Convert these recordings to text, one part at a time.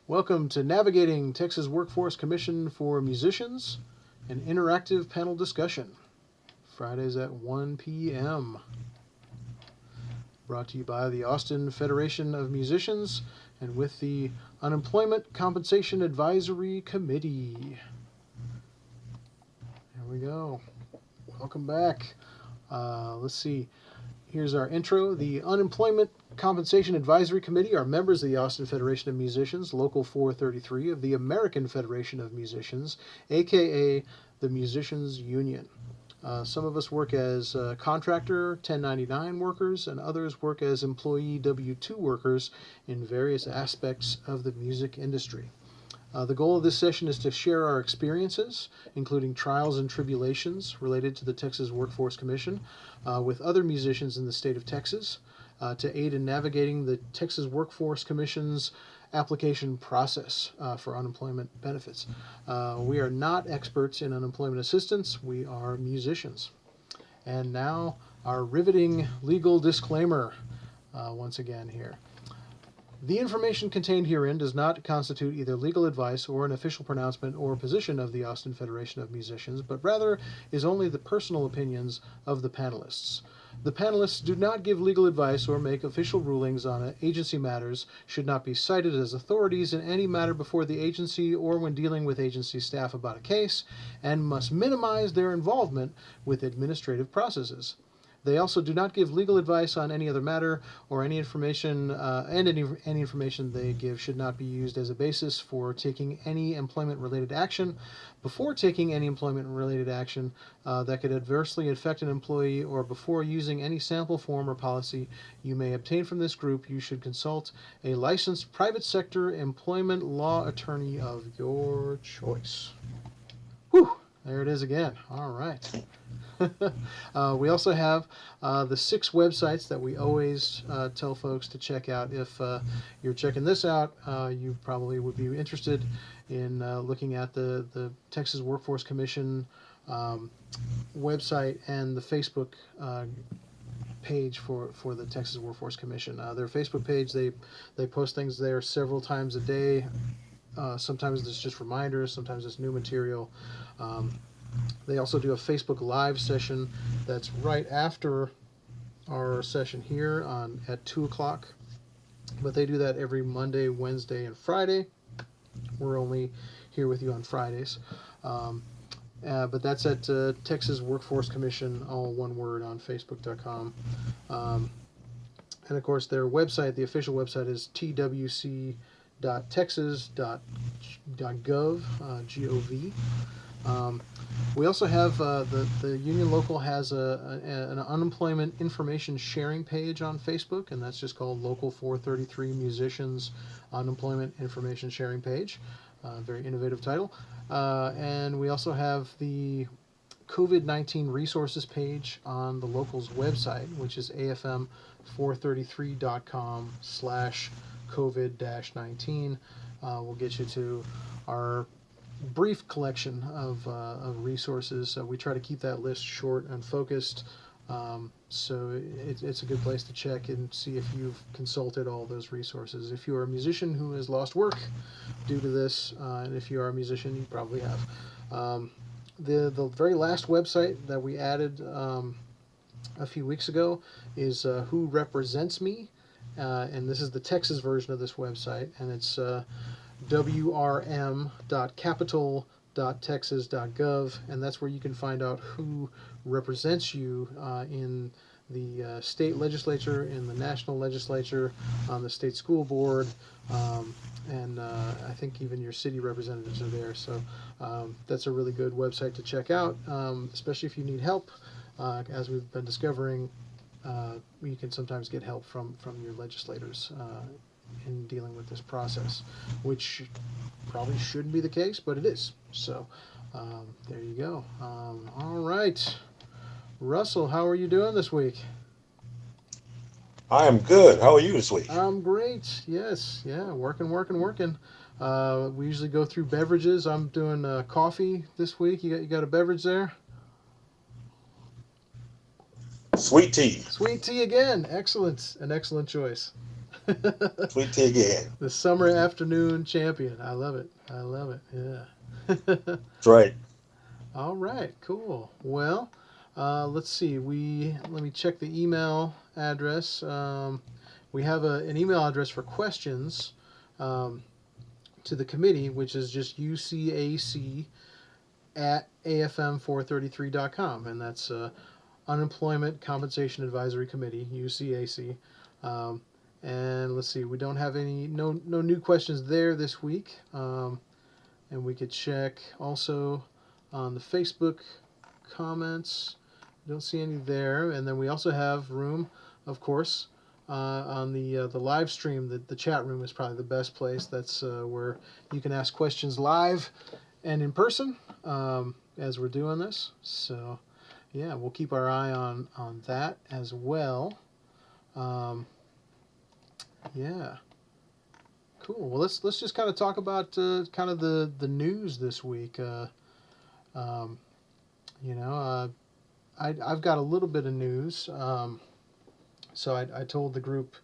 Welcome to Navigating Texas Workforce Commission for Musicians, an interactive panel discussion. Fridays at 1 p.m. Brought to you by the Austin Federation of Musicians and with the Unemployment Compensation Advisory Committee. There we go. Welcome back. Let's see. Here's our intro. The Unemployment Compensation Advisory Committee are members of the Austin Federation of Musicians, Local 433 of the American Federation of Musicians, aka the Musicians Union. Some of us work as contractor 1099 workers, and others work as employee W-2 workers in various aspects of the music industry. The goal of this session is to share our experiences, including trials and tribulations related to the Texas Workforce Commission, with other musicians in the state of Texas, to aid in navigating the Texas Workforce Commission's application process for unemployment benefits. We are not experts in unemployment assistance. We are musicians. And now our riveting legal disclaimer once again here. The information contained herein does not constitute either legal advice or an official pronouncement or position of the Austin Federation of Musicians, but rather is only the personal opinions of the panelists. The panelists do not give legal advice or make official rulings on agency matters, should not be cited as authorities in any matter before the agency or when dealing with agency staff about a case, and must minimize their involvement with administrative processes. They also do not give legal advice on any other matter, or any information, any information they give should not be used as a basis for taking any employment-related action. Before taking any employment-related action that could adversely affect an employee, or before using any sample form or policy you may obtain from this group, you should consult a licensed private sector employment law attorney of your choice. Whew, there it is again. All right. We also have the 6 websites that we always tell folks to check out. If you're checking this out, you probably would be interested in looking at the Texas Workforce Commission website and the Facebook page for the Texas Workforce Commission. Their Facebook page, they post things there several times a day. Sometimes it's just reminders, sometimes it's new material. They also do a Facebook Live session that's right after our session here at 2 o'clock. But they do that every Monday, Wednesday, and Friday. We're only here with you on Fridays. But that's at Texas Workforce Commission, all one word, on Facebook.com. And of course, their website, the official website, is twc.texas.gov, G-O-V. We also have the Union Local has an unemployment information sharing page on Facebook, and that's just called Local 433 Musicians Unemployment Information Sharing Page. Very innovative title. And we also have the COVID-19 resources page on the local's website, which is afm433.com/COVID-19. We'll get you to our brief collection of resources. We try to keep that list short and focused, so it's a good place to check and see if you've consulted all those resources. If you are a musician who has lost work due to this, and if you are a musician, you probably have. The very last website that we added a few weeks ago is Who Represents Me, and this is the Texas version of this website, and it's wrm.capital.texas.gov, and that's where you can find out who represents you in the state legislature, in the national legislature, on the state school board, and I think even your city representatives are there. So that's a really good website to check out, especially if you need help. As we've been discovering, you can sometimes get help from your legislators in dealing with this process, which probably shouldn't be the case, but it is. So there you go. All right, Russell, how are you doing this week? I am good. How are you this week? I'm great. Yes, yeah, working. We usually go through beverages. I'm doing coffee this week. You got a beverage there? Sweet tea. Sweet tea again. Excellent. An excellent choice. Sweet tea again. The summer afternoon champion. I love it. I love it. Yeah. That's right. All right. Cool. Well, let's see. Let me check the email address. We have an email address for questions um, to the committee, which is just UCAC at afm433.com, and that's Unemployment Compensation Advisory Committee, UCAC. Um, and let's see, we don't have no new questions there this week. And we could check also on the Facebook comments. Don't see any there. And then we also have room, of course, on the live stream. The chat room is probably the best place. That's where you can ask questions live and in person as we're doing this. So yeah, we'll keep our eye on that as well. Um, yeah, cool. Well, let's just kind of talk about kind of the news this week. Um, you know, I've got a little bit of news. So I told the group,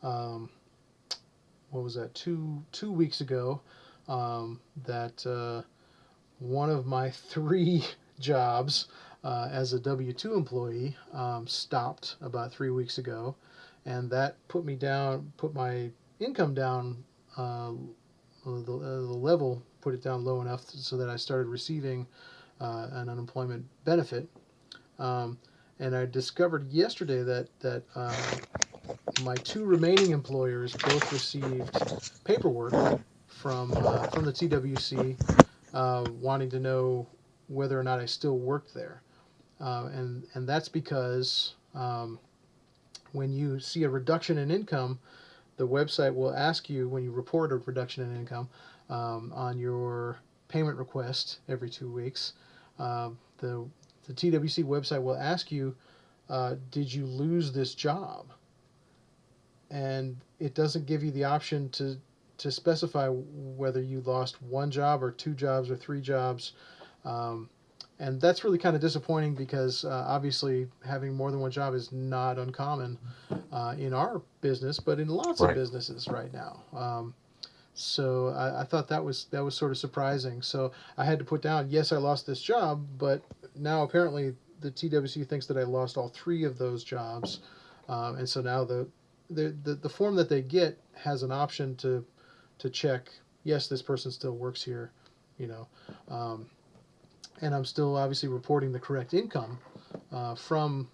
um, what was that, two weeks ago, that one of my three jobs as a W 2 employee stopped about 3 weeks ago. And that put my income down, the level, put it down low enough so that I started receiving an unemployment benefit. Um, and I discovered yesterday that my two remaining employers both received paperwork from the TWC wanting to know whether or not I still worked there, and that's because when you see a reduction in income, the website will ask you when you report a reduction in income on your payment request every 2 weeks. The TWC website will ask you, did you lose this job? And it doesn't give you the option to specify whether you lost one job or two jobs or three jobs. Um, and that's really kind of disappointing because obviously having more than one job is not uncommon in our business, but in lots of Right. businesses right now. So I thought that was sort of surprising. So I had to put down, yes, I lost this job, but now apparently the TWC thinks that I lost all three of those jobs, and so now the form that they get has an option to check, yes, this person still works here, you know, um, and I'm still obviously reporting the correct income from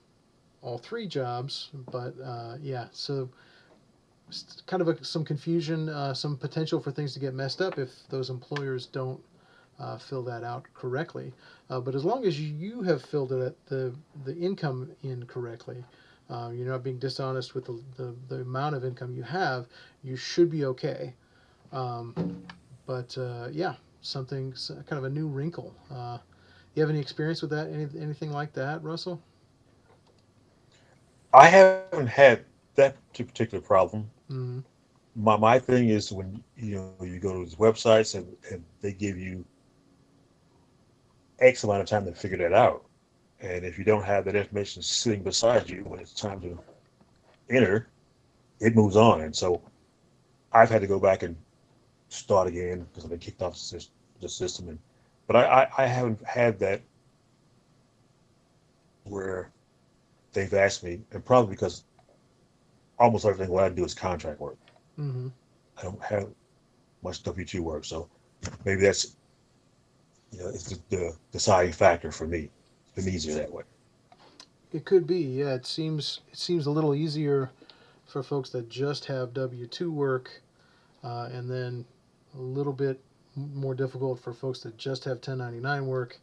all three jobs, but yeah, so kind of some confusion, some potential for things to get messed up if those employers don't fill that out correctly. But as long as you have filled the income in correctly, you're not being dishonest with the amount of income you have, you should be okay. But yeah, something kind of a new wrinkle. You have any experience with that? Anything like that, Russell? I haven't had that particular problem. Mm-hmm. My thing is when you go to these websites and they give you X amount of time to figure that out. And if you don't have that information sitting beside you when it's time to enter, it moves on. And so I've had to go back and start again because I've been kicked off the system. But I haven't had that where they've asked me, and probably because almost everything what I do is contract work. Mm-hmm. I don't have much W-2 work, so maybe that's it's the deciding factor for me. It's been easier that way. It could be, yeah. It seems a little easier for folks that just have W two work, and then a little bit more difficult for folks that just have 1099 work,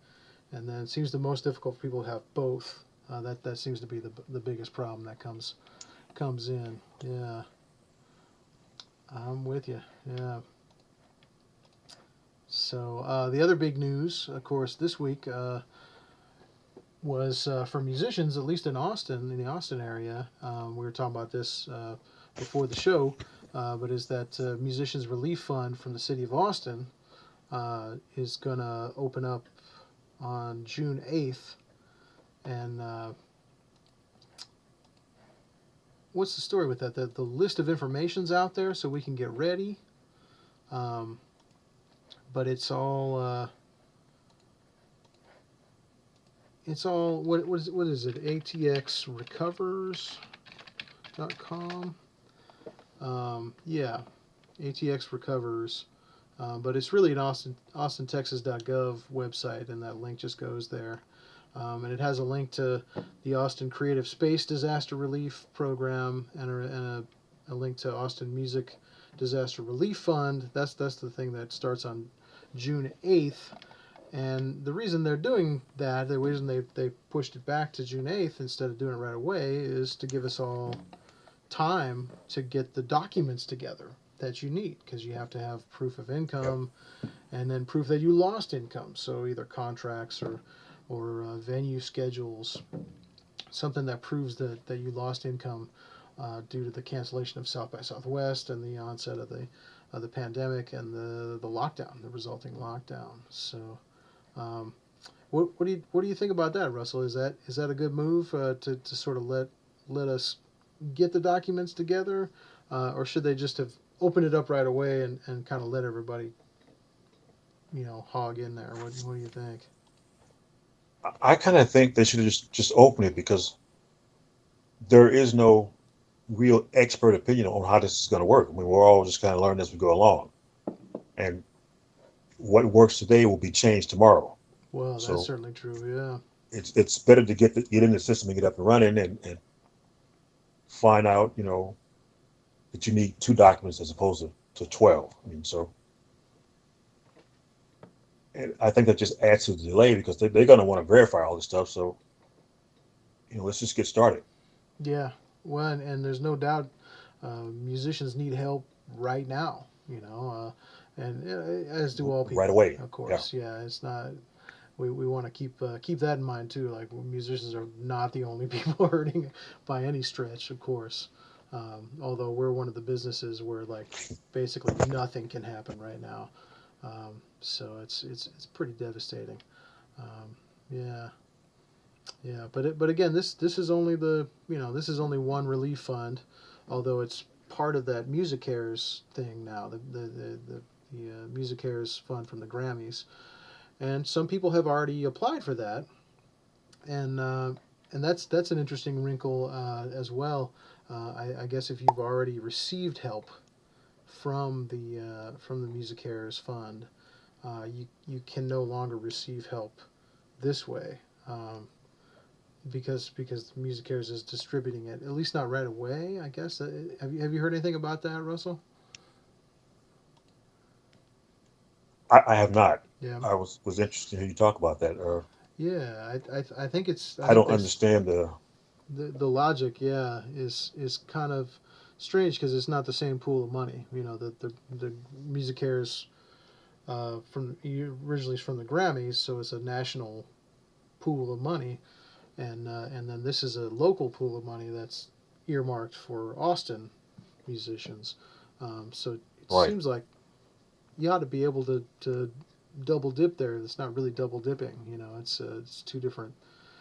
and then it seems the most difficult for people who have both. That seems to be the biggest problem that comes in. Yeah, I'm with you. Yeah. So the other big news, of course, this week was for musicians, at least in Austin, in the Austin area. We were talking about this before the show, but is that Musicians Relief Fund from the city of Austin is going to open up on June 8th. And what's the story with that? The list of information's out there so we can get ready, um, but it's all what is it? ATXrecovers.com. Yeah, ATX recovers, but it's really an AustinTexas.gov website, and that link just goes there. And it has a link to the Austin Creative Space Disaster Relief Program and a link to Austin Music Disaster Relief Fund. That's the thing that starts on June 8th. And the reason they're doing that, the reason they pushed it back to June 8th instead of doing it right away, is to give us all time to get the documents together that you need, because you have to have proof of Yep. income and then proof that you lost income. So either contracts or venue schedules, something that proves that you lost income due to the cancellation of South by Southwest and the onset of the pandemic and the lockdown, the resulting lockdown. So, um, what do you think about that, Russell? Is that a good move to sort of let us get the documents together, or should they just have opened it up right away and kind of let everybody hog in there? What do you think? I kind of think they should have just open it because there is no real expert opinion on how this is going to work. I mean, we're all just kind of learning as we go along, and what works today will be changed tomorrow. Well, that's So certainly true. Yeah. it's better to get in the system and get up and running and find out, that you need two documents as opposed to 12. I mean, so and I think that just adds to the delay because they're going to want to verify all this stuff. So, let's just get started Yeah. Well, and there's no doubt musicians need help right now. And as do all right people, away. of Yeah, course. Yeah, it's not. We want to keep that in mind too. Like, musicians are not the only people hurting by any stretch, of course. Although we're one of the businesses where, like, basically nothing can happen right now. So it's pretty devastating. Yeah. Yeah, but again, this is only this is only one relief fund, although it's part of that Music Cares thing now, the Music Cares fund from the Grammys, and some people have already applied for that, and that's an interesting wrinkle as well. I guess if you've already received help from the Music Cares fund, you can no longer receive help this way. Because Music Cares is distributing it, at least not right away. I guess. Have you heard anything about that, Russell? I have not. Yeah, I was interested to hear you talk about that. yeah. I think it's. I I think don't there's understand the the logic. Yeah, is kind of strange because it's not the same pool of money. The Music Cares from originally is from the Grammys, so it's a national pool of money, and then this is a local pool of money that's earmarked for Austin musicians. So it right. seems like you ought to be able to double dip there. It's not really double dipping. It's two different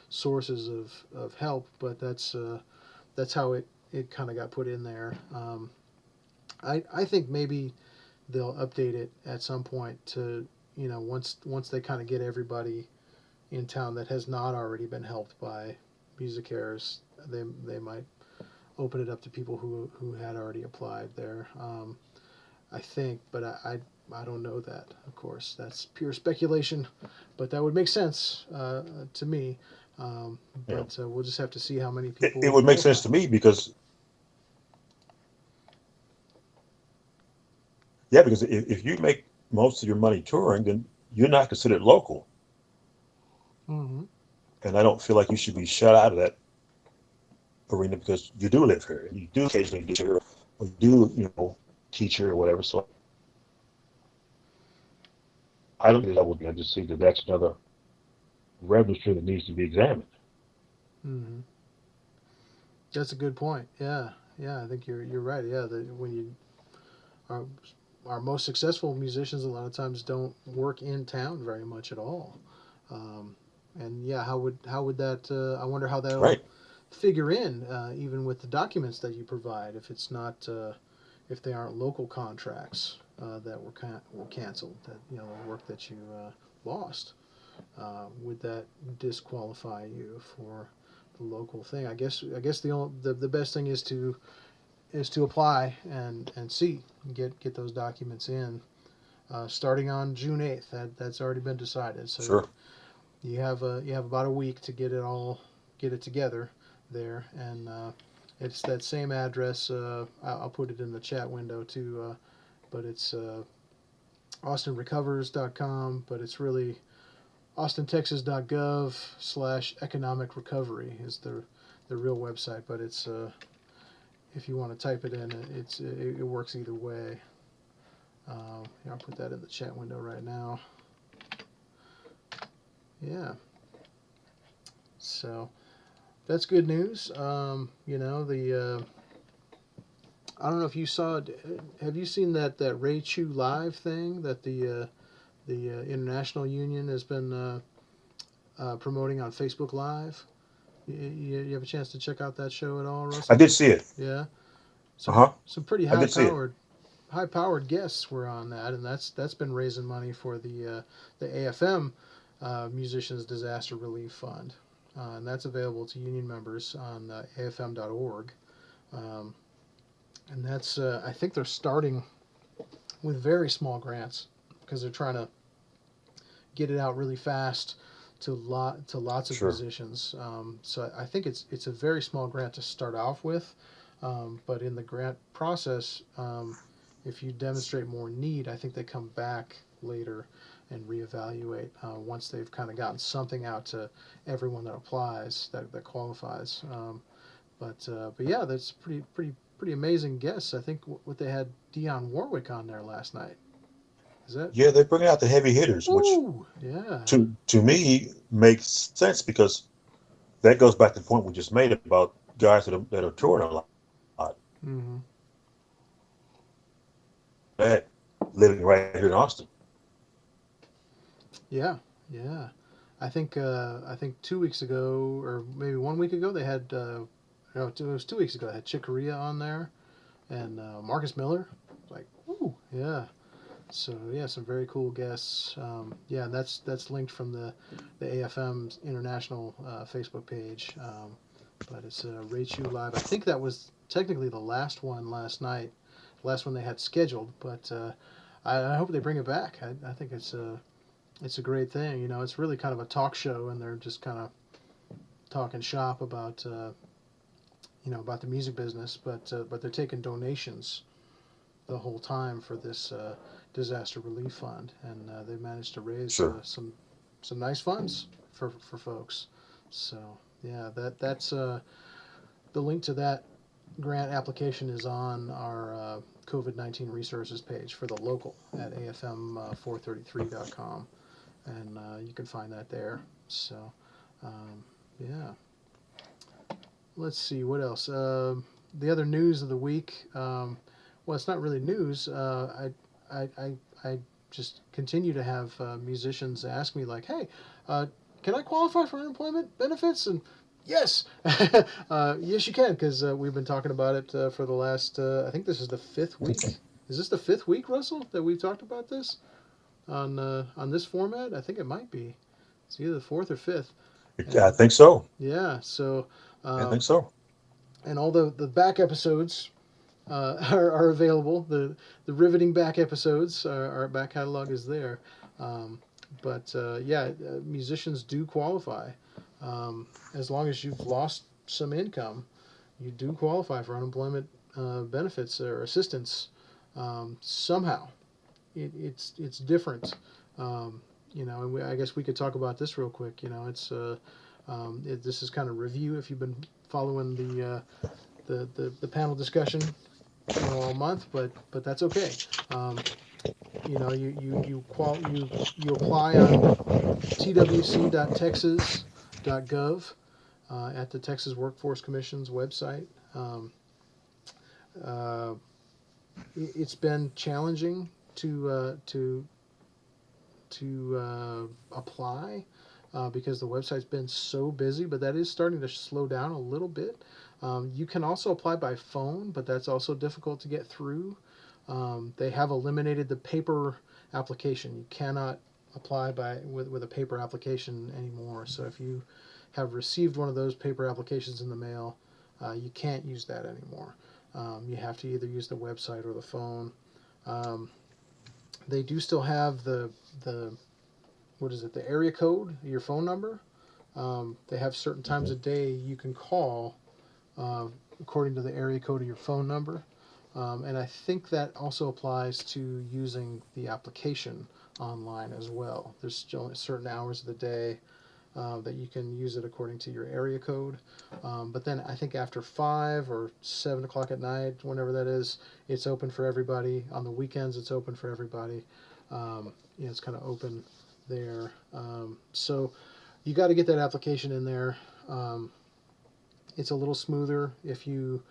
sources of help, but that's how it kind of got put in there. I think maybe they'll update it at some point to once they kind of get everybody in town that has not already been helped by Music Cares, they might open it up to people who had already applied there. I think, but I don't know that. Of course, that's pure speculation, but that would make sense to me. You know, But we'll just have to see how many it people would make sense qualify. to me because yeah, because if you make most of your money touring, then you're not considered local, Hmm. and I don't feel like you should be shut out of that arena because you do live here and you do occasionally get here or you do teach here or whatever. So I don't think that would be. I just see that that's another revenue stream that needs to be examined. Hmm. That's a good point. Yeah, yeah. I think you're right. Yeah, when you are our most successful musicians, a lot of times don't work in town very much at all. Um, and yeah, how would that? I wonder how figure in even with the documents that you provide if it's not if they aren't local contracts that were canceled, that the work that you lost. Would that disqualify you for the local thing? I guess the best thing is to apply and see, get those documents in starting on June 8th. That's already been decided. So Sure. you have about a week to get it together there, and it's that same address. I'll put it in the chat window too, but it's austinrecovers.com, but it's really austintexas.gov/economic recovery is the real website. But it's if you want to type it in, it works either way. I'll put that in the chat window right now. Yeah. So that's good news. The I don't know if you saw. Have you seen that Ray Chew live thing that the International Union has been promoting on Facebook Live? You have a chance to check out that show at all, I Russell? did see it. Yeah. Uh Some huh. some pretty I did see it. high powered guests were on that, and that's been raising money for the AFM Musicians Disaster Relief Fund, and that's available to union members on afm.org. Um, and that's I think they're starting with very small grants because they're trying to get it out really fast to lots of Sure. musicians. So I think it's a very small grant to start off with, but in the grant process, if you demonstrate more need, I think they come back later and reevaluate once they've kind of gotten something out to everyone that applies that qualifies. But yeah, that's pretty amazing guests. I think what they had Dionne Warwick on there last night. Is that? Yeah, they're bringing out the heavy hitters, which Woo! Yeah. to me makes sense because that goes back to the point we just made about guys that are touring a lot, Mm-hmm. that living right here in Austin. Yeah, yeah. I think 2 weeks ago, or maybe 1 week ago, they had no, it was 2 weeks ago. They had Chick Corea on there and Marcus Miller. Like, ooh, yeah. So yeah, some very cool guests. Yeah, and that's linked from the AFM's international Facebook page. But it's Ray Chew Live. I think that was technically the last one last night, last one they had scheduled. But I hope they bring it back. I think it's a great thing. It's really kind of a talk show, and they're just kind of talking shop about about the music business, but they're taking donations the whole time for this disaster relief fund, and they managed to raise Sure. some nice funds for folks. So yeah, that's the link to that grant application is on our COVID-19 resources page for the local at afm433.com, and you can find that there. So yeah, let's see what else. The other news of the week. Well, it's not really news. I just continue to have musicians ask me like, "Hey, can I qualify for unemployment benefits?" And yes, yes, you can, because we've been talking about it for the last. I think this is the fifth week. Is this the fifth week, Russell, that we've talked about this on this format? I think it might be. It's either the fourth or fifth. I And think so. yeah, so I think um, so. and all the back episodes are available. The riveting back episodes, our back catalog is there. Um, but yeah, musicians do qualify as long as you've lost some income. You do qualify for unemployment benefits or assistance somehow. It's different. Um, and I guess we could talk about this real quick. This is kind of review if you've been following the panel discussion all month, but that's okay. You apply on twc.texas.gov at the Texas Workforce Commission's website. Um, uh, it's been challenging to apply. because the website's been so busy, but that is starting to slow down a little bit. You can also apply by phone, but that's also difficult to get through. They have eliminated the paper application. You cannot apply with a paper application anymore. So if you have received one of those paper applications in the mail, you can't use that anymore. You have to either use the website or the phone. Um, they do still have the what is it, the area code, your phone number. They have certain times Mhm. a day you can call uh, according to the area code of your phone number. And I think that also applies to using the application online as well. There's still certain hours of the day that you can use it according to your area code. But then I think after 5 or 7 o'clock at night, whenever that is, it's open for everybody. On the weekends, it's open for everybody. It's kind of open there. So you got to get that application in there. Um, it's a little smoother if you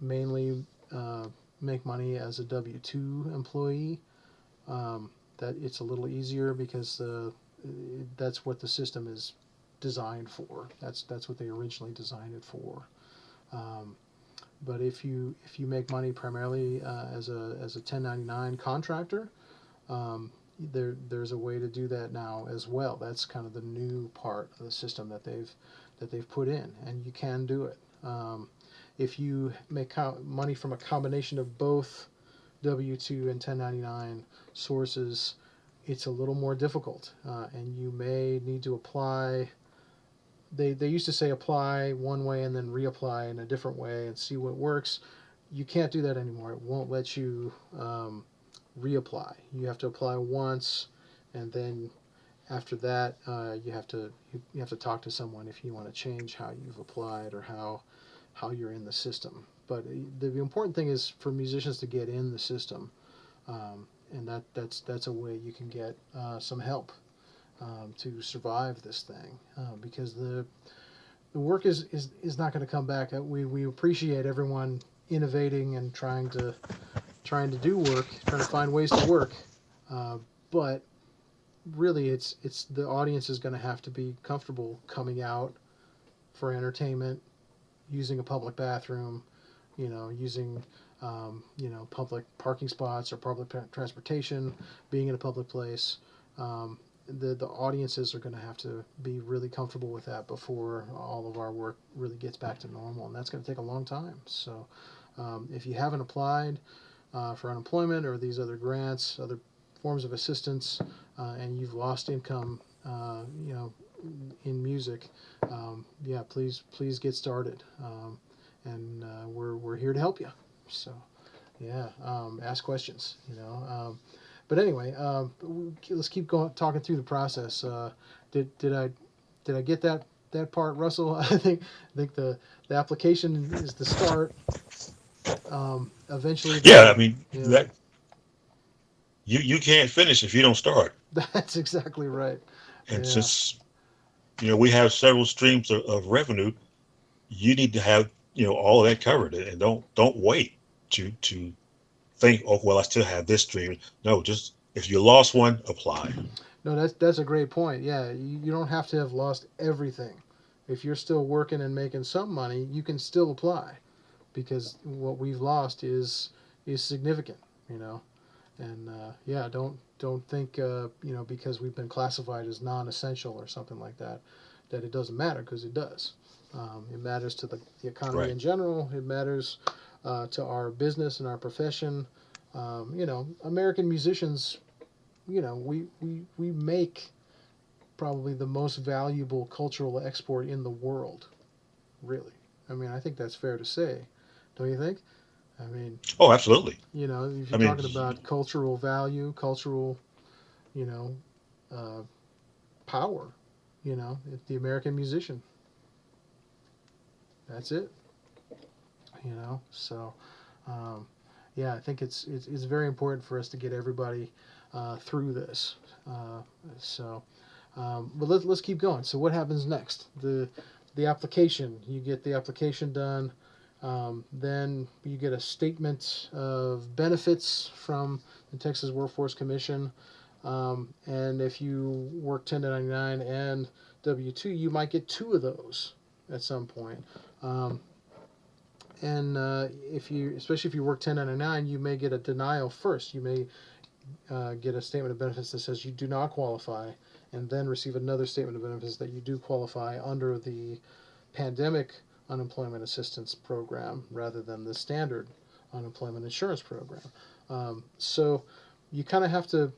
mainly make money as a W 2 employee. That it's a little easier because that's what the system is designed for. That's what they originally designed it for. Um, but if you make money primarily as a 1099 contractor, um, there's a way to do that now as well. That's kind of the new part of the system that they've put in, and you can do it. If you make money from a combination of both W 2 and 1099 sources, it's a little more difficult, and you may need to apply. They used to say apply one way and then reapply in a different way and see what works. You can't do that anymore. It won't let you reapply. You have to apply once, and then after that, you have to talk to someone if you want to change how you've applied or how you're in the system. But the important thing is for musicians to get in the system, and that's a way you can get some help to survive this thing because the work is not going to come back. We appreciate everyone innovating and trying to do work, trying to find ways to work, uh, but really it's the audience is going to have to be comfortable coming out for entertainment, using a public bathroom, using public parking spots or public transportation, being in a public place. The audiences are going to have to be really comfortable with that before all of our work really gets back to normal, and that's going to take a long time. So, if you haven't applied for unemployment or these other grants, other forms of assistance, and you've lost income, in music, yeah, please get started, and we're here to help you. So, yeah, ask questions. But anyway, let's keep going, talking through the process. Did I get that part, Russell? I think the application is the start. Eventually, Yeah, I the mean yeah, that you can't finish if you don't start. that's exactly right. And Yeah. since we have several streams of revenue, you need to have all of that covered, and don't wait to think, oh well, I still have this stream. No, just if you lost one, apply. No, that's a great point. Yeah, you don't have to have lost everything. If you're still working and making some money, you can still apply because what we've lost is significant. You know, and yeah, don't think because we've been classified as non-essential or something like that that it doesn't matter because it does. It matters to the economy Right. in general. It matters to our business and our profession. American musicians, we make probably the most valuable cultural export in the world, really. I mean, I think that's fair to say, don't you think? I mean, Oh, absolutely. if you're I mean, talking about cultural value, cultural, you know, uh, power, the American musician, that's it, So, um, yeah, I think it's very important for us to get everybody through this. Uh, so, but let's keep going. So, what happens next? The application. You get the application done. Then you get a statement of benefits from the Texas Workforce Commission. And if you work 1099 and W-2, you might get two of those at some point. Um, and if you, especially if you work 1099, you may get a denial first. You may get a statement of benefits that says you do not qualify, and then receive another statement of benefits that you do qualify under the pandemic unemployment assistance program rather than the standard unemployment insurance program. So you kind of have to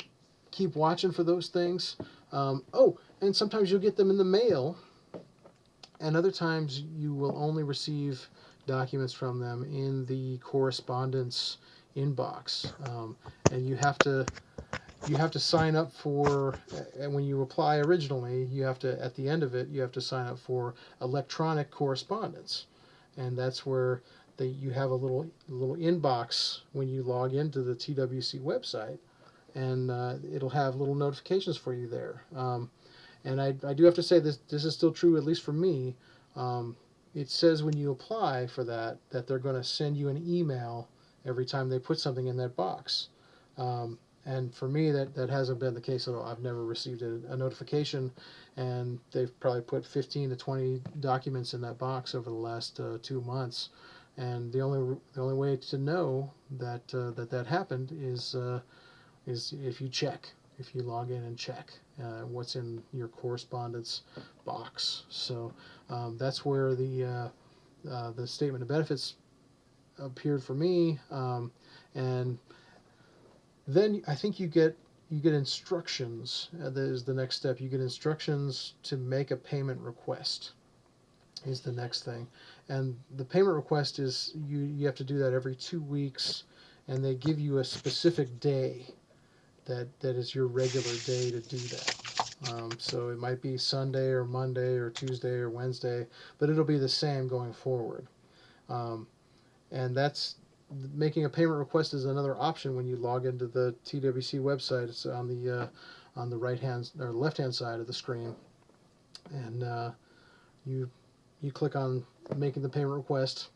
keep watching for those things. Oh, and sometimes you'll get them in the mail, and other times you will only receive documents from them in the correspondence inbox. And you have to sign up for, and when you apply originally, you have to, at the end of it, you have to sign up for electronic correspondence, and that's where you have a little inbox when you log into the TWC website, and it'll have little notifications for you there. And I do have to say this is still true, at least for me. Um, it says when you apply for that they're going to send you an email every time they put something in that box. And for me, that hasn't been the case at all. I've never received a notification, and they've probably put 15 to 20 documents in that box over the last 2 months. And the only way to know that happened is if you check, if you log in and check what's in your correspondence box. So that's where the statement of benefits appeared for me, and then I think you get instructions. That is the next step. You get instructions to make a payment request. Is the next thing, and the payment request is you have to do that every 2 weeks, and they give you a specific day that is your regular day to do that. So it might be Sunday or Monday or Tuesday or Wednesday, but it'll be the same going forward. Um, and that's making a payment request is another option when you log into the TWC website. It's on the right hand or left hand side of the screen, and you you click on making the payment request,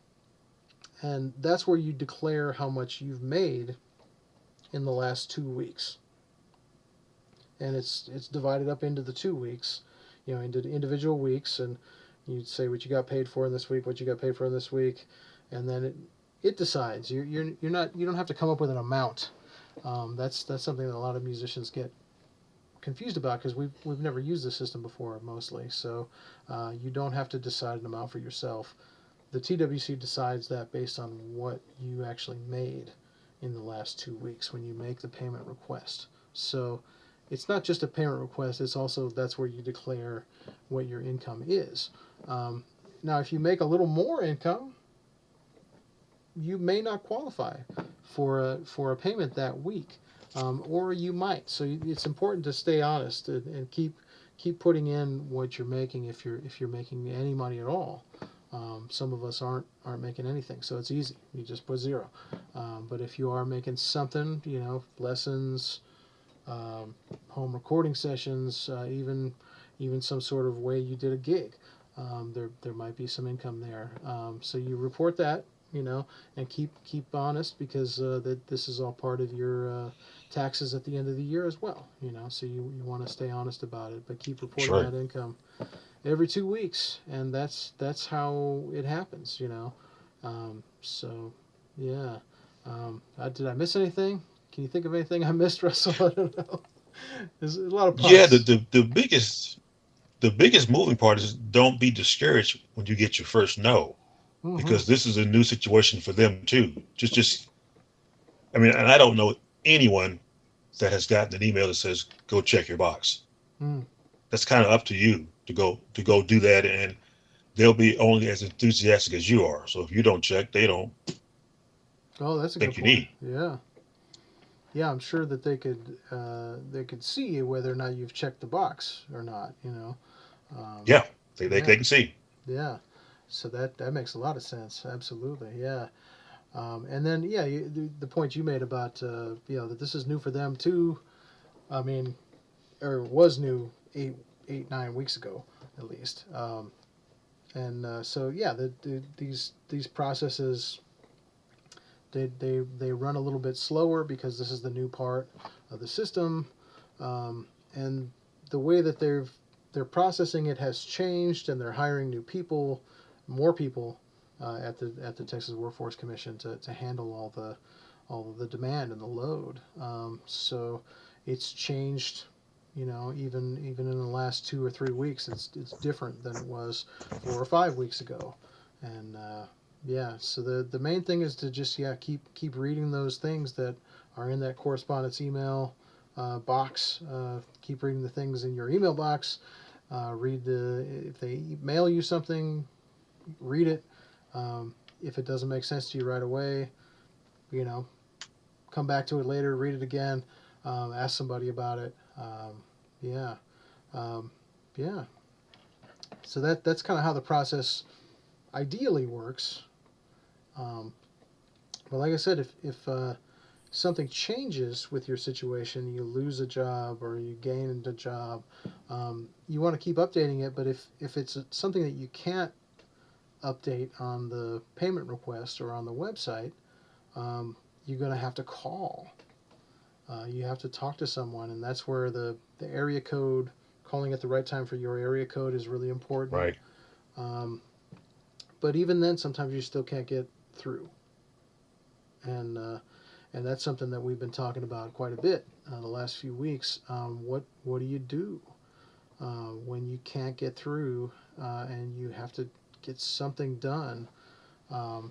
and that's where you declare how much you've made in the last 2 weeks. And it's divided up into the 2 weeks, into individual weeks, and you say what you got paid for in this week, what you got paid for in this week, and then it decides. You don't have to come up with an amount. That's something that a lot of musicians get confused about because we've never used the system before mostly. So you don't have to decide an amount for yourself. The TWC decides that based on what you actually made in the last 2 weeks when you make the payment request. So it's not just a payment request, it's also that's where you declare what your income is. Now, if you make a little more income, you may not qualify for a payment that week, or you might. So it's important to stay honest and keep putting in what you're making if you're making any money at all. Some of us aren't making anything, so it's easy. You just put zero. But if you are making something, lessons, home recording sessions, even some sort of way you did a gig, there might be some income there. So you report that, and keep honest because that this is all part of your taxes at the end of the year as well. So you want to stay honest about it, but keep reporting Sure. that income every 2 weeks, and that's how it happens. So yeah. Did I miss anything? Can you think of anything I missed, Russell? I don't know. There's a lot of Yeah, parts. the biggest moving part is don't be discouraged when you get your first no, Mm-hmm. because this is a new situation for them too. Just I mean, and I don't know anyone that has gotten an email that says go check your box. Mm. That's kind of up to you to go do that, and they'll be only as enthusiastic as you are. So if you don't check, they don't Oh, that's a good think you point. need. Yeah, yeah. I'm sure that they could see whether or not you've checked the box or not. Um, Yeah, they yeah, can see. yeah. So that makes a lot of sense. Absolutely, yeah. And then yeah, the point you made about that this is new for them too. I mean, or was new 8, 9 weeks ago at least. And so yeah, these processes they run a little bit slower because this is the new part of the system. And the way that they're processing it has changed, and they're hiring new people, more people at the Texas Workforce Commission to handle all of the demand and the load. So it's changed. Even in the last 2 or 3 weeks, it's different than it was 4 or 5 weeks ago, and yeah. So the main thing is to just keep reading those things that are in that correspondence email box. Keep reading the things in your email box. Read if they mail you something, read it. If it doesn't make sense to you right away, you know, come back to it later, read it again, ask somebody about it. Yeah, um, yeah. So that's kind of how the process ideally works. Um, but like I said, if something changes with your situation, you lose a job or you gain a job, you want to keep updating it. But if it's something that you can't update on the payment request or on the website, you're going to have to call. You have to talk to someone, and that's where the area code, calling at the right time for your area code is really important. Right. Um, but even then, sometimes you still can't get through, and and that's something that we've been talking about quite a bit the last few weeks. What do you do when you can't get through and you have to get something done?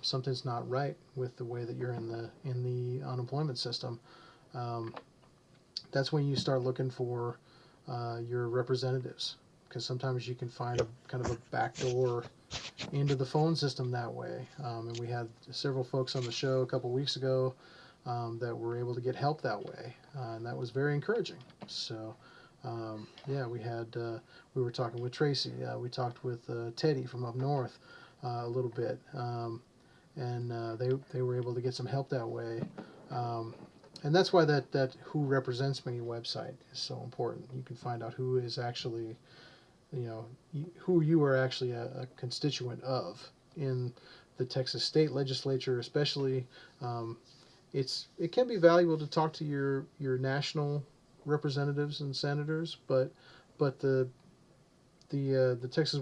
Something's not right with the way that you're in the unemployment system. Um, that's when you start looking for your representatives, because sometimes you can find a Yep. kind of a backdoor into the phone system that way. And we had several folks on the show a couple weeks ago that were able to get help that way, and that was very encouraging. So, yeah, we were talking with Tracy. We talked with Teddy from up north a little bit, and they were able to get some help that way. Um, and that's why that Who Represents Me website is so important. You can find out who is actually, who you are actually a constituent of in the Texas state legislature, especially. Um, it can be valuable to talk to your national representatives and senators, but the Texas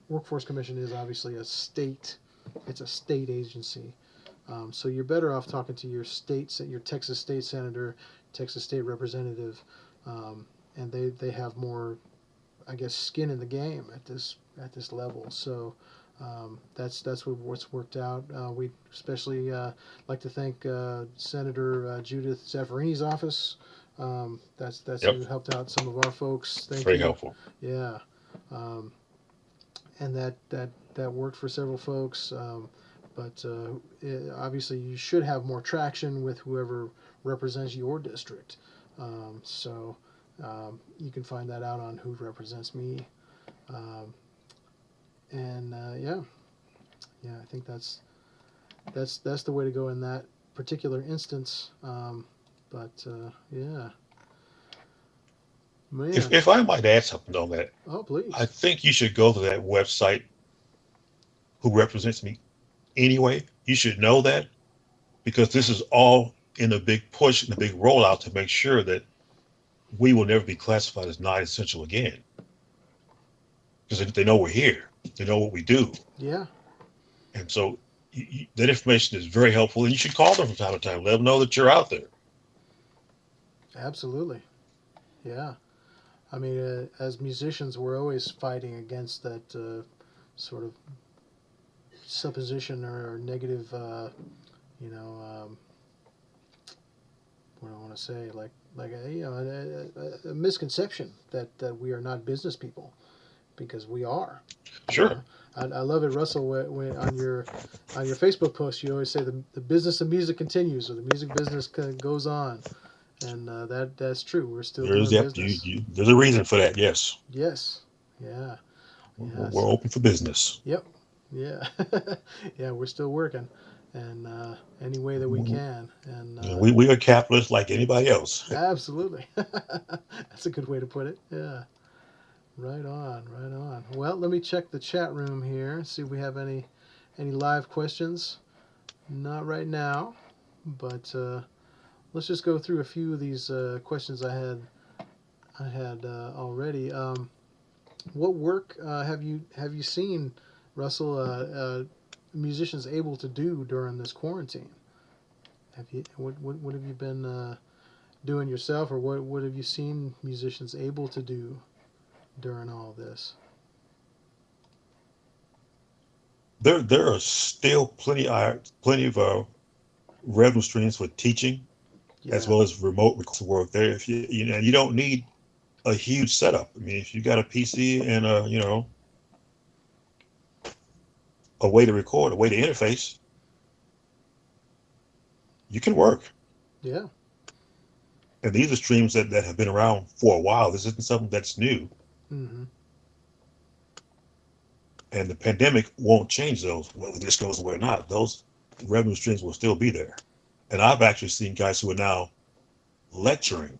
Workforce Commission is obviously a state. It's a state agency, so you're better off talking to your Texas state senator, Texas state representative, and they have more, I guess, skin in the game at this level. So that's what's worked out. We especially like to thank Senator Judith Zaffarini's office. That's Yep. who helped out some of our folks. It's Thank very you. helpful. Yeah, um, and that worked for several folks. But obviously, you should have more traction with whoever represents your district. So you can find that out on Who Represents Me. Um, and yeah, I think that's the way to go in that particular instance. But yeah, man. If I might add something on that, Oh, I please. think you should go to that website, Who Represents Me, anyway. You should know that because this is all in a big push and a big rollout to make sure that we will never be classified as non-essential again. Because they know we're here, they know what we do, Yeah, and so that information is very helpful. And you should call them from time to time, let them know that you're out there. absolutely. Yeah. I mean, as musicians, we're always fighting against that sort of supposition or negative, you know, what do I want to say, like a misconception that we are not business people, because we are. You Sure. know, I love it, Russell. When on your Facebook post, you always say the business of music continues, or the music business goes on, and that's true. We're still There's doing yep, business. there's a reason for that. Yes, Yes. Yeah. Yeah. we're open for business. Yep. Yeah. Yeah. We're still working, and any way that we can, and You know, we are capitalists like anybody else. absolutely. That's a good way to put it. Yeah. Right on. Right on. Well, let me check the chat room here. See if we have any live questions. Not right now, but let's just go through a few of these questions I had I had already. What work have you seen, Russell? Musicians able to do during this quarantine? Have you what have you been doing yourself, or what have you seen musicians able to do during all this? There are still plenty of revenue streams for teaching as Yeah, well as remote work. There, if you don't need a huge setup. I mean, if you got a PC and a way to record, a way to interface, you can work. yeah, And these are streams that have been around for a while. This isn't something that's new. mm-hmm. And the pandemic won't change those, whether this goes away or not. Those revenue streams will still be there. And I've actually seen guys who are now lecturing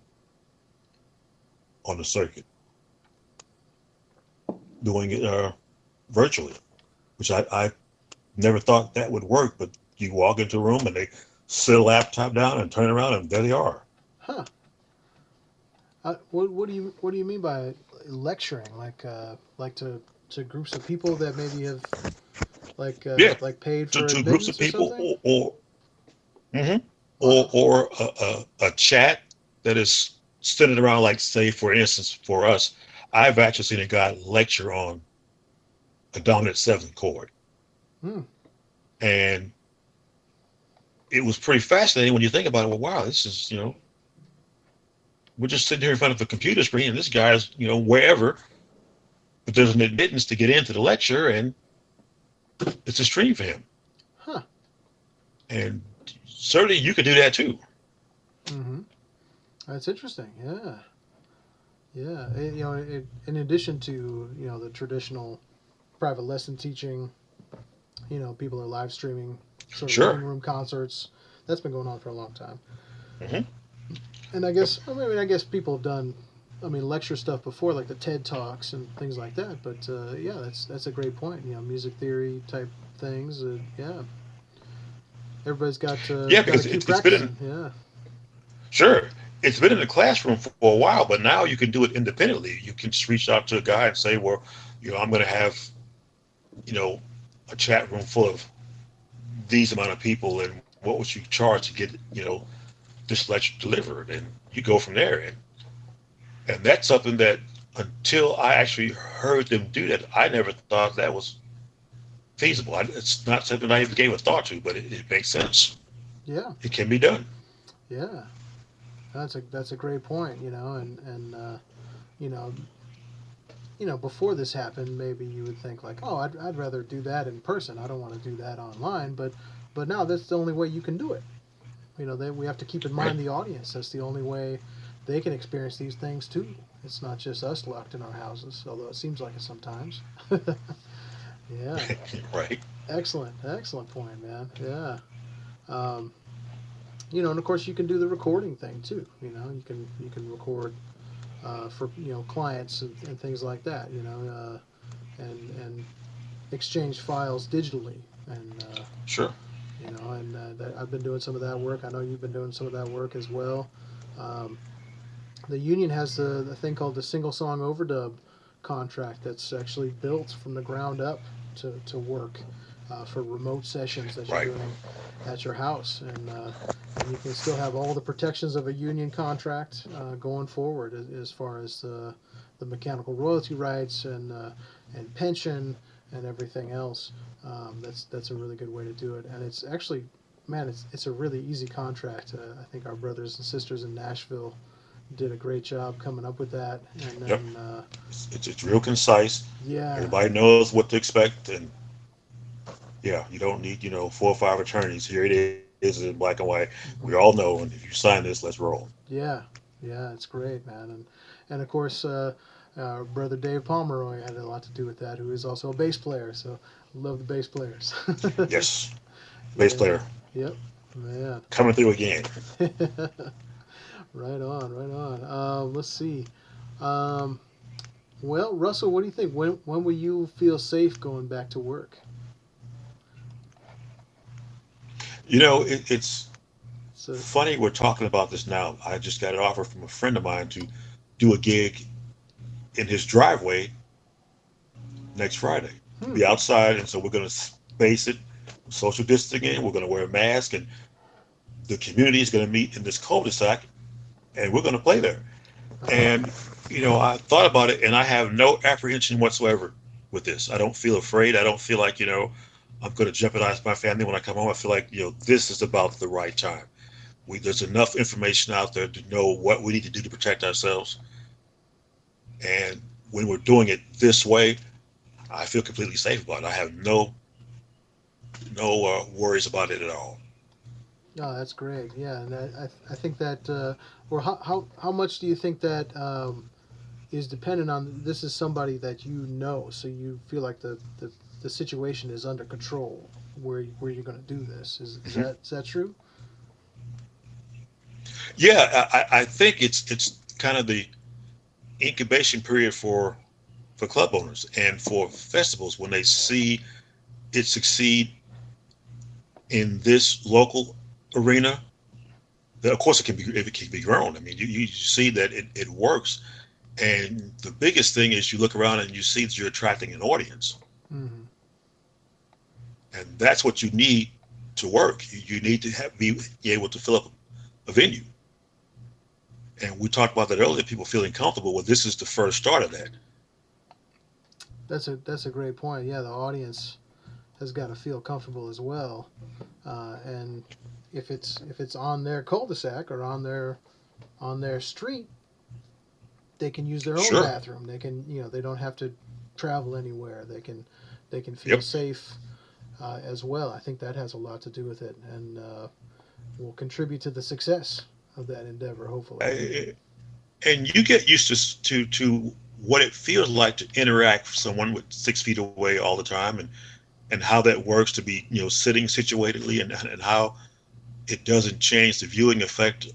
on the circuit, doing it virtually, which I never thought that would work. But you walk into a room and they sit a laptop down and turn around and there they are. Huh. What do you mean by lecturing? Like to groups of people that maybe have Yeah, like paid to, for to groups of admittance or people something? mhm, Wow. or a chat that is centered around, like, say, for instance, for us, I've actually seen a guy lecture on a dominant seventh chord. Hmm. And it was pretty fascinating when you think about it. Well, wow, this is, we're just sitting here in front of a computer screen and this guy's, wherever, but there's an admittance to get into the lecture and it's a stream for him. Huh. And certainly you could do that too. Mm-hmm. That's interesting. Yeah. Yeah. In addition to the traditional private lesson teaching, people are live streaming sort of living Sure. room concerts. That's been going on for a long time. Hmm. And I guess people have done, lecture stuff before, like the TED talks and things like that. But yeah, that's a great point. Music theory type things. Yeah, everybody's Yeah, got to because keep it's been in, practicing. Yeah. sure, it's been in the classroom for a while, but now you can do it independently. You can just reach out to a guy and say, well, I'm going to have, you know, a chat room full of these amount of people, and what would you charge to get, this lecture delivered? And you go from there. And that's something that until I actually heard them do that, I never thought that was feasible. It's not something I even gave a thought to, but it makes sense. Yeah. It can be done. Yeah. That's a great point. And you know before this happened, maybe you would think like, oh, I'd rather do that in person. I don't want to do that online. But now that's the only way you can do it. We have to keep in Right. mind the audience. That's the only way they can experience these things too. It's not just us locked in our houses, although it seems like it sometimes. Yeah, Right. excellent point, man. Yeah, um, and of course you can do the recording thing too. You can record for clients and things like that. And exchange files digitally, and Sure. I've been doing some of that work. I know you've been doing some of that work as well. Um, the union has the thing called the single song overdub contract that's actually built from the ground up to work for remote sessions that you're Right. doing at your house, and you can still have all the protections of a union contract going forward as far as the mechanical royalty rights and pension and everything else. That's a really good way to do it, and it's actually, man, it's a really easy contract. I think our brothers and sisters in Nashville did a great job coming up with that. And Yep. then, It's real concise. yeah, Everybody knows what to expect, and yeah, you don't need, 4 or 5 attorneys. Here it is in black and white. We all hmm, know, and if you sign this, let's roll. yeah, yeah, it's great, man. And of course, brother Dave Pomeroy had a lot to do with that, who is also a bass player. So love the bass players. Yes. Bass Yeah, player yep, man. coming through again. Right on, right on. Let's see. Um, well, Russell, what do you think? When will you feel safe going back to work? It's So, funny we're talking about this now. I just got an offer from a friend of mine to do a gig in his driveway next Friday. Hmm. Be outside, and so we're going to space it, social distancing. We're going to wear a mask, and the community is going to meet in this cul-de-sac, and we're going to play there. And I thought about it, and I have no apprehension whatsoever with this. I don't feel afraid. I don't feel like I'm going to jeopardize my family when I come home. I feel like this is about the right time. There's enough information out there to know what we need to do to protect ourselves, and when we're doing it this way, I feel completely safe about it. I have no worries about it at all. Oh, that's great. Yeah, and I think that, or how much do you think that is dependent on this is somebody that you know, so you feel like the situation is under control where you're going to do this. Hmm. Is that true? Yeah, I think it's kind of the incubation period for club owners and for festivals when they see it succeed in this local arena. Of course, it can be grown. I mean, you see that it works, and the biggest thing is you look around and you see that you're attracting an audience, Mm-hmm. and that's what you need to work. You need to be able to fill up a venue, and we talked about that earlier. People feeling comfortable. Well, this is the first start of that. That's a great point. Yeah, the audience has got to feel comfortable as well, and if it's on their cul-de-sac or on their street, they can use their own Sure. bathroom. They can they don't have to travel anywhere. They can feel Yep. safe as well. I think that has a lot to do with it, and will contribute to the success of that endeavor. Hopefully. And you get used to what it feels like to interact with someone with 6 feet away all the time, and how that works to be sitting situatedly, and how it doesn't change the viewing effect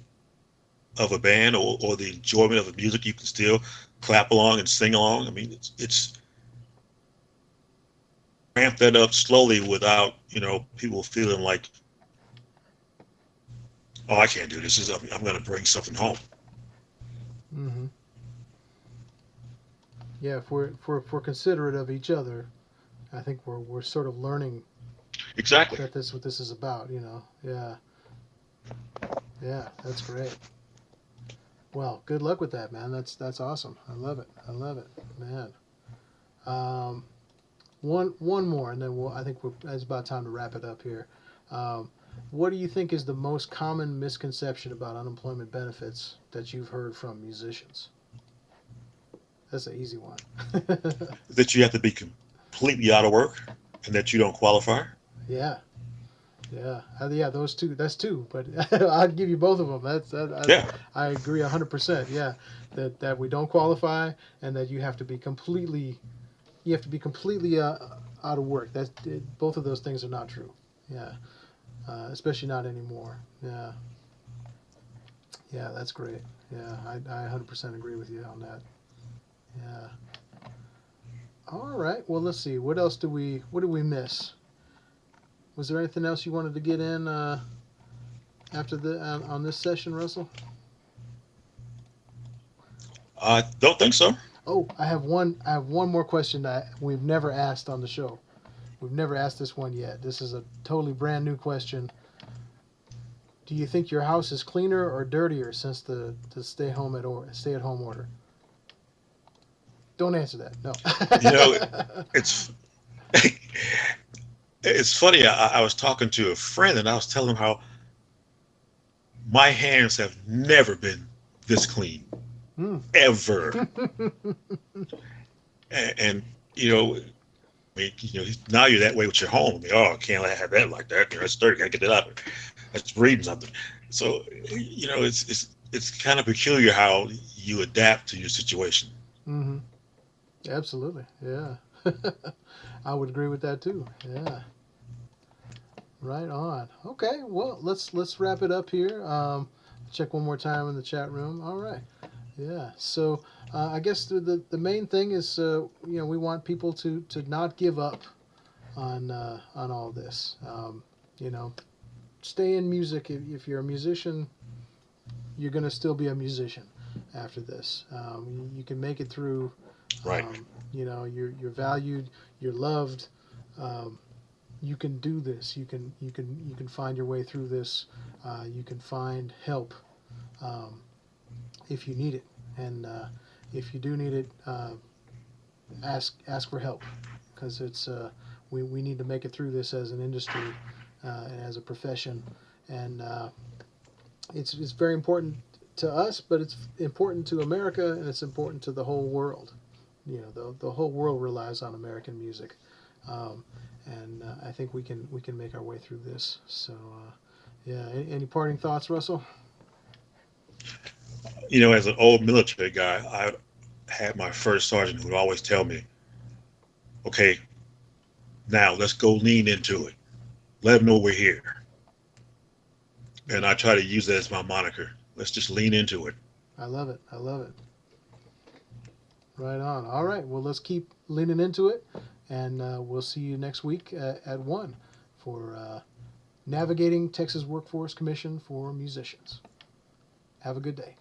of a band, or the enjoyment of the music. You can still clap along and sing along. I mean, it's ramp that up slowly without people feeling like, oh, I can't do this. I'm going to bring something home. Hmm. Yeah, if we're considerate of each other, I think we're sort of learning Exactly. that this what this is about. Yeah, yeah, that's great. Well, good luck with that, man. That's awesome. I love it. I love it, man. Um, one more, and then I think it's about time to wrap it up here. Um, what do you think is the most common misconception about unemployment benefits that you've heard from musicians? That's an easy one. That you have to be completely out of work, and that you don't qualify. Yeah, yeah, yeah. Those two. That's two, but I'd give you both of them. Yeah. I agree 100%. Yeah, that we don't qualify, and that you have to be completely out of work. Both of those things are not true. Yeah, especially not anymore. Yeah, yeah, that's great. Yeah, I 100% agree with you on that. Yeah. All right. Well, let's see. What did we miss? Was there anything else you wanted to get in after the on this session, Russell? I don't think so. Oh, I have one. I have one more question that we've never asked on the show. We've never asked this one yet. This is a totally brand new question. Do you think your house is cleaner or dirtier since the stay at home order? Don't answer that. You know, No. it's it's funny. I was talking to a friend, and I was telling him how my hands have never been this clean Hmm. ever. And I mean, now you're that way with your home. I mean, oh, I can't have that like that. That's dirty. Gotta get that out. That's reading something. So, it's kind of peculiar how you adapt to your situation. Hmm. Absolutely. Yeah. I would agree with that too. Yeah. Right on. Okay. Well, let's wrap it up here. Check one more time in the chat room. All right. Yeah. So I guess the main thing is we want people to not give up on all this. You know, stay in music. If you're a musician, you're gonna still be a musician, after this. You can make it through. Right. You're valued, you're loved. Um, you can do this. You can find your way through this. You can find help um, if you need it, and if you do need it, ask for help, because we need to make it through this as an industry and as a profession, and it's very important to us, but it's important to America, and it's important to the whole world. The whole world relies on American music, um, and I think we can make our way through this. So, yeah. Any parting thoughts, Russell? As an old military guy, I had my first sergeant who would always tell me, "Okay, now let's go lean into it. Let them know we're here." And I try to use that as my moniker. Let's just lean into it. I love it. I love it. Right on. All right. Well, let's keep leaning into it, and we'll see you next week at 1 for Navigating Texas Workforce Commission for Musicians. Have a good day.